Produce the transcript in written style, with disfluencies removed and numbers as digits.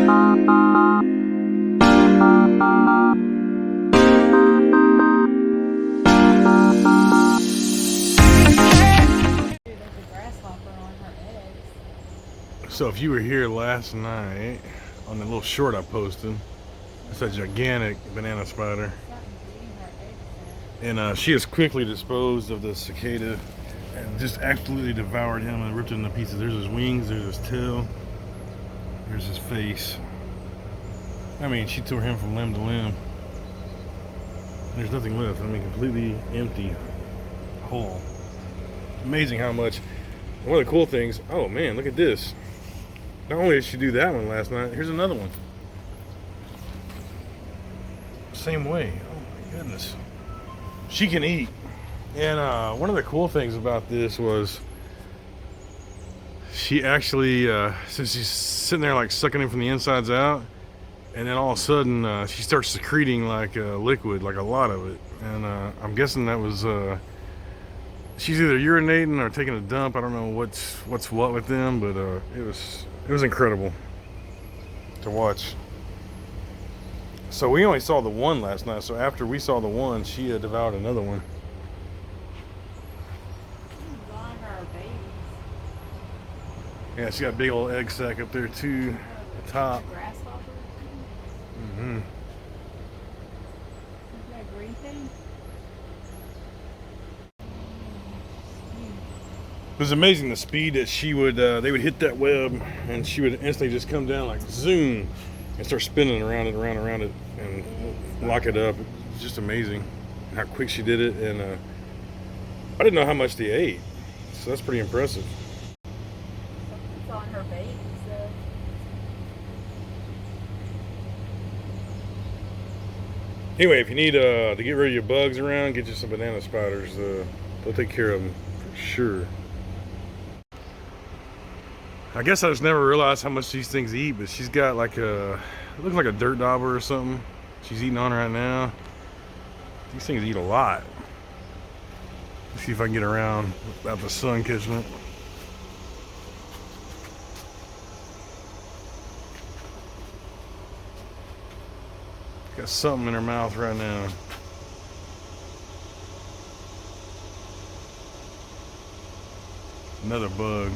So if you were here last night on the little short I posted, it's a gigantic banana spider. And she has quickly disposed of the cicada and just absolutely devoured him and ripped him into pieces. There's his wings, there's his tail, there's his face. I mean, she tore him from limb to limb. There's nothing left. I mean, completely empty hole. Amazing how much. One of the cool things, oh man, look at this. Not only did she do that one last night, here's another one. Same way. Oh my goodness. She can eat. And one of the cool things about this was she actually, since she's sitting there like sucking in from the insides out, and then all of a sudden she starts secreting like liquid, like a lot of it. And I'm guessing that was, she's either urinating or taking a dump. I don't know what's what with them, but it was incredible to watch. So we only saw the one last night. So after we saw the one, she devoured another one. Yeah, she got a big old egg sack up there too, at the top. Mm-hmm. That green thing? It was amazing the speed that she would, they would hit that web and she would instantly just come down like zoom and start spinning around it and lock it up. It's just amazing how quick she did it. And I didn't know how much they ate, so that's pretty impressive. It's on her bait, so. Anyway, if you need to get rid of your bugs around, get you some banana spiders. They'll take care of them for sure. I guess I just never realized how much these things eat, but she's got like it looks like a dirt dauber or something she's eating on right now. These things eat a lot. Let's see if I can get around without the sun catching it. Got something in her mouth right now. Another bug.